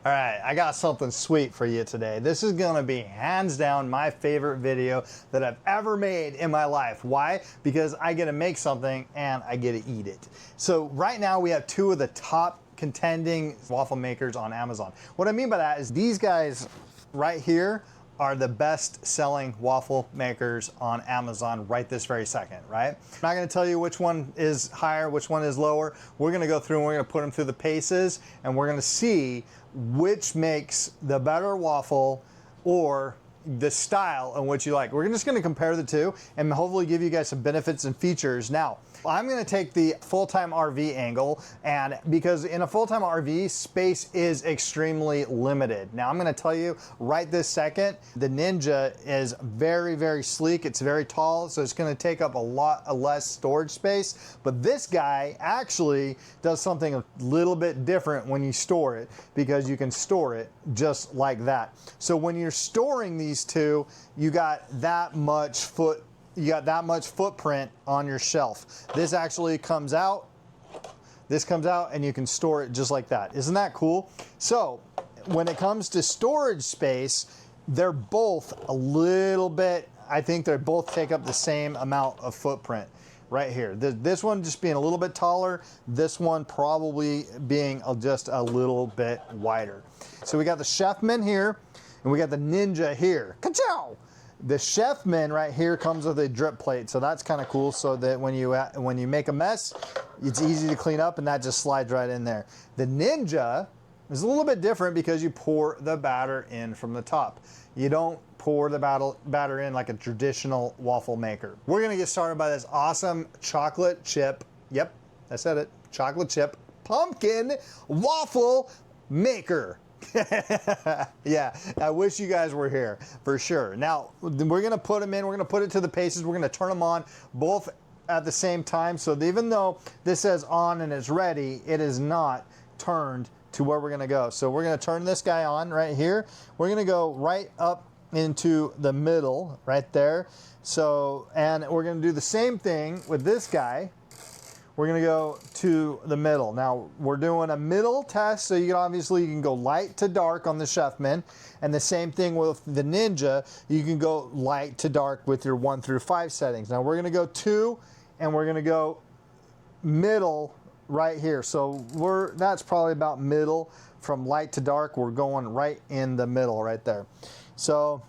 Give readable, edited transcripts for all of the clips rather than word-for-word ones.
All right, I got something sweet for you today. This is gonna be hands down my favorite video that I've ever made in my life. Why? Because I get to make something and I get to eat it. So right now we have two of the top contending waffle makers on Amazon. What I mean by that is these guys right here are the best selling waffle makers on Amazon right this very second, right? I'm not gonna tell you which one is higher, which one is lower. We're gonna go through and we're gonna put them through the paces and we're gonna see which makes the better waffle or the style in which you like. We're just gonna compare the two and hopefully give you guys some benefits and features. Now, I'm gonna take the full-time RV angle, and because in a full-time RV, space is extremely limited. Now I'm gonna tell you right this second, the Ninja is very, very sleek. It's very tall, so it's gonna take up a lot less storage space. But this guy actually does something a little bit different when you store it, because you can store it just like that. So when you're storing these two, you got that much footprint on your shelf. This actually comes out, this comes out, and you can store it just like that. Isn't that cool? So when it comes to storage space, they're both a little bit, I think they both take up the same amount of footprint right here. This one just being a little bit taller, this one probably being just a little bit wider. So we got the Chefman here, and we got the Ninja here. Ka-chow! The Chefman right here comes with a drip plate, so that's kind of cool, so that when you make a mess, it's easy to clean up and that just slides right in there. The Ninja is a little bit different because you pour the batter in from the top. You don't pour the batter in like a traditional waffle maker. We're gonna get started by this awesome chocolate chip, yep, I said it, chocolate chip pumpkin waffle maker. Yeah, I wish you guys were here for sure. Now we're gonna put them in, we're gonna put it to the paces, we're gonna turn them on both at the same time, so even though this says on and it's ready, it is not turned to where we're gonna go. So we're gonna turn this guy on right here, we're gonna go right up into the middle right there. So, and we're gonna do the same thing with this guy. We're gonna go to the middle. Now we're doing a middle test, so you can go light to dark on the Chefman, and the same thing with the Ninja. You can go light to dark with your 1 through 5 settings. Now we're gonna go 2, and we're gonna go middle right here. So that's probably about middle from light to dark. We're going right in the middle right there. So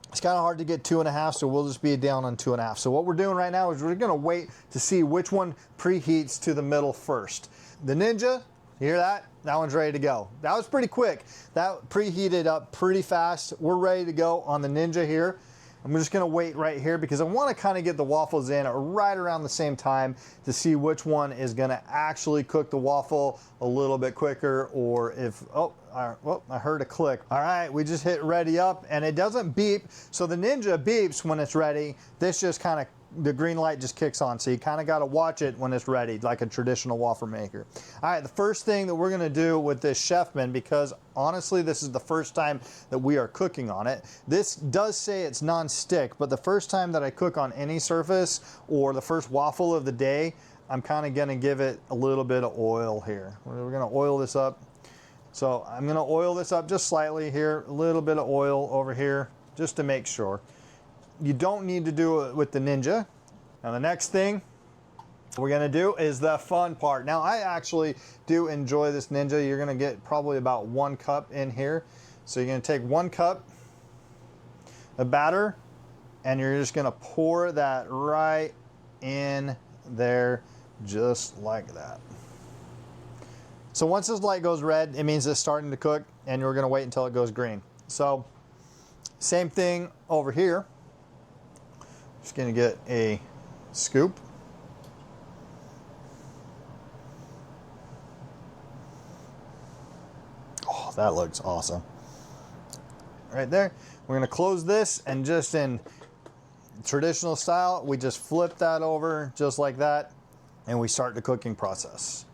it's kind of hard to get 2.5, so we'll just be down on 2.5. So what we're doing right now is we're gonna wait to see which one preheats to the middle first. The Ninja, you hear that? That one's ready to go. That was pretty quick. That preheated up pretty fast. We're ready to go on the Ninja here. I'm just gonna wait right here because I wanna kind of get the waffles in right around the same time to see which one is gonna actually cook the waffle a little bit quicker, or if, I heard a click. All right, we just hit ready up and it doesn't beep. So the Ninja beeps when it's ready. This just kind of, the green light just kicks on. So you kind of got to watch it when it's ready, like a traditional waffle maker. All right, the first thing that we're gonna do with this Chefman, because honestly, this is the first time that we are cooking on it. This does say it's non-stick, but the first time that I cook on any surface or the first waffle of the day, I'm kind of gonna give it a little bit of oil here. We're gonna oil this up. So I'm gonna oil this up just slightly here, a little bit of oil over here, just to make sure. You don't need to do it with the Ninja. Now the next thing we're gonna do is the fun part. Now I actually do enjoy this Ninja. You're gonna get probably about 1 cup in here. So you're gonna take 1 cup of batter and you're just gonna pour that right in there just like that. So once this light goes red, it means it's starting to cook, and we're gonna wait until it goes green. So same thing over here. Just gonna get a scoop. Oh, that looks awesome. Right there. We're gonna close this, and just in traditional style, we just flip that over just like that, and we start the cooking process.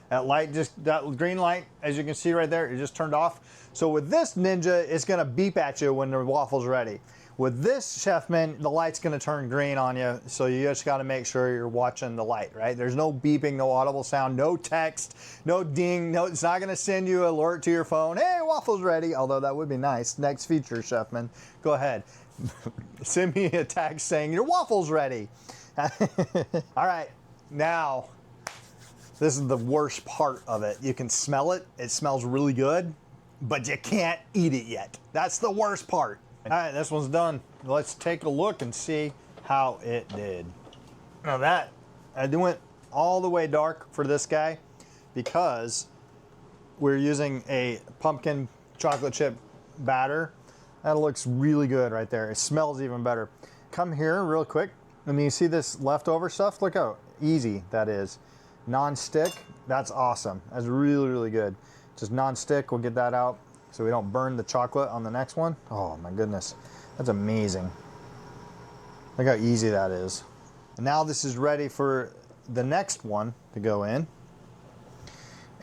That light, that green light, as you can see right there, it just turned off. So with this Ninja, it's gonna beep at you when the waffle's ready. With this Chefman, the light's gonna turn green on you, so you just gotta make sure you're watching the light, right? There's no beeping, no audible sound, no text, no ding, no, it's not gonna send you an alert to your phone, hey, waffle's ready, although that would be nice. Next feature, Chefman, go ahead. Send me a text saying your waffle's ready. All right, now, this is the worst part of it. You can smell it, it smells really good, but you can't eat it yet. That's the worst part. All right, this one's done. Let's take a look and see how it did. Now that, I went all the way dark for this guy because we're using a pumpkin chocolate chip batter. That looks really good right there. It smells even better. Come here real quick. I mean, you see this leftover stuff? Look how easy that is. Non-stick, that's awesome. That's really, really good. Just non-stick, we'll get that out so we don't burn the chocolate on the next one. Oh my goodness, that's amazing. Look how easy that is. And now this is ready for the next one to go in.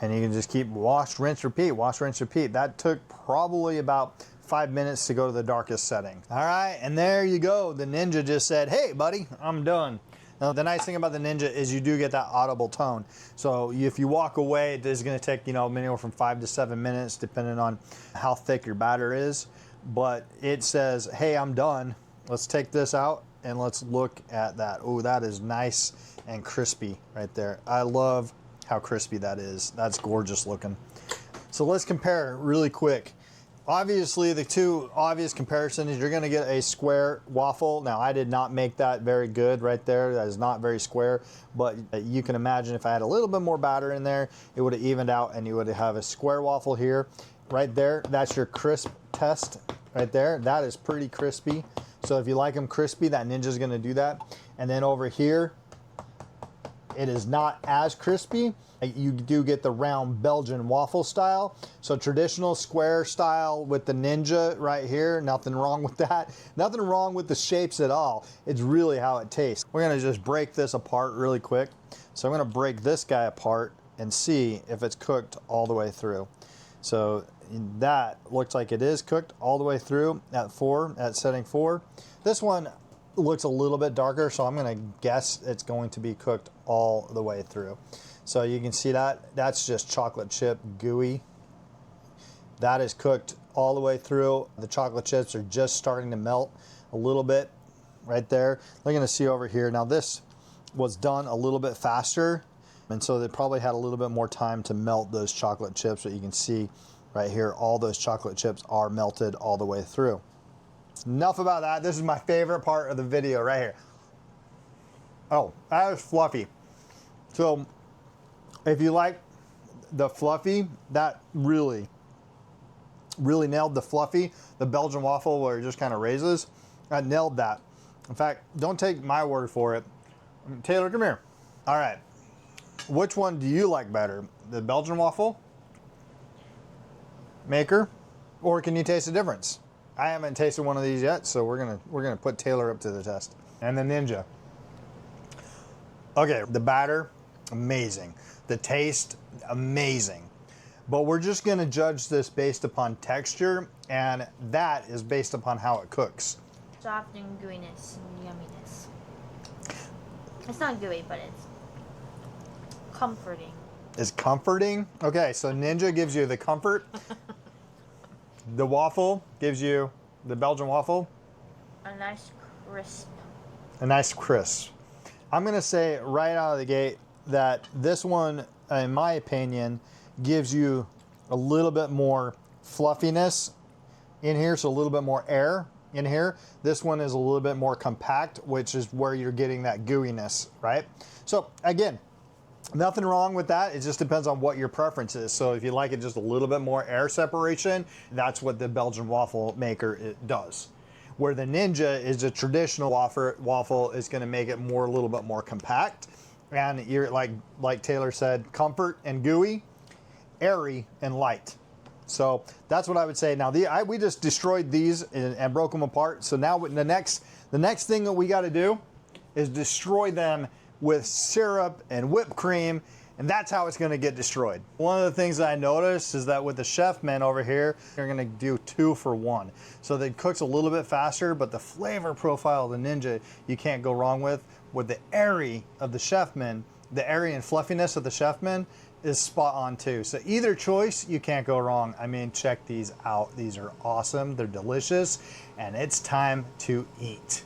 And you can just keep wash, rinse, repeat, wash, rinse, repeat. That took probably about 5 minutes to go to the darkest setting. All right, and there you go. The Ninja just said, hey buddy, I'm done. Now, the nice thing about the Ninja is you do get that audible tone. So if you walk away, it is gonna take, anywhere from 5 to 7 minutes, depending on how thick your batter is. But it says, hey, I'm done. Let's take this out and let's look at that. Oh, that is nice and crispy right there. I love how crispy that is. That's gorgeous looking. So let's compare really quick. Obviously, the two obvious comparisons is you're gonna get a square waffle. Now, I did not make that very good right there. That is not very square, but you can imagine if I had a little bit more batter in there, it would have evened out and you would have a square waffle here. Right there, that's your crisp test right there. That is pretty crispy. So if you like them crispy, that Ninja's gonna do that. And then over here, it is not as crispy. You do get the round Belgian waffle style. So traditional square style with the Ninja right here, nothing wrong with that. Nothing wrong with the shapes at all. It's really how it tastes. We're gonna just break this apart really quick. So I'm gonna break this guy apart and see if it's cooked all the way through. So that looks like it is cooked all the way through at setting 4. This one looks a little bit darker, so I'm gonna guess it's going to be cooked all the way through. So you can see that, that's just chocolate chip gooey. That is cooked all the way through. The chocolate chips are just starting to melt a little bit right there. They're gonna see over here. Now this was done a little bit faster, and so they probably had a little bit more time to melt those chocolate chips, but you can see right here, all those chocolate chips are melted all the way through. Enough about that. This is my favorite part of the video right here. Oh, that is fluffy. So if you like the fluffy, that really nailed the fluffy. The Belgian waffle where it just kind of raises, I nailed that. In fact, don't take my word for it. Taylor, come here. All right, which one do you like better? The Belgian waffle maker, or can you taste the difference? I haven't tasted one of these yet, so we're gonna put Taylor up to the test. And the Ninja. Okay, the batter, amazing. The taste, amazing. But we're just gonna judge this based upon texture, and that is based upon how it cooks. Soft and gooiness and yumminess. It's not gooey, but it's comforting. It's comforting? Okay, so Ninja gives you the comfort. The waffle gives you, the Belgian waffle, a nice crisp. a nice crisp. I'm gonna say right out of the gate that this one, in my opinion, gives you a little bit more fluffiness in here, so a little bit more air in here. This one is a little bit more compact, which is where you're getting that gooiness, right? So again, nothing wrong with that. It just depends on what your preference is. So if you like it just a little bit more air separation, that's what the Belgian waffle maker does. Where the Ninja is a traditional waffle is going to make it a little bit more compact. And you're like Taylor said, comfort and gooey, airy and light. So that's what I would say. Now we just destroyed these and broke them apart. So now the next thing that we got to do is destroy them with syrup and whipped cream And that's how it's gonna get destroyed. One of the things that I noticed is that with the Chefman over here, you're gonna do 2 for 1. So it cooks a little bit faster, but the flavor profile of the Ninja, you can't go wrong with. With the airy of the Chefman, the airy and fluffiness of the Chefman is spot on too. So either choice, you can't go wrong. I mean, check these out. These are awesome, they're delicious, and it's time to eat.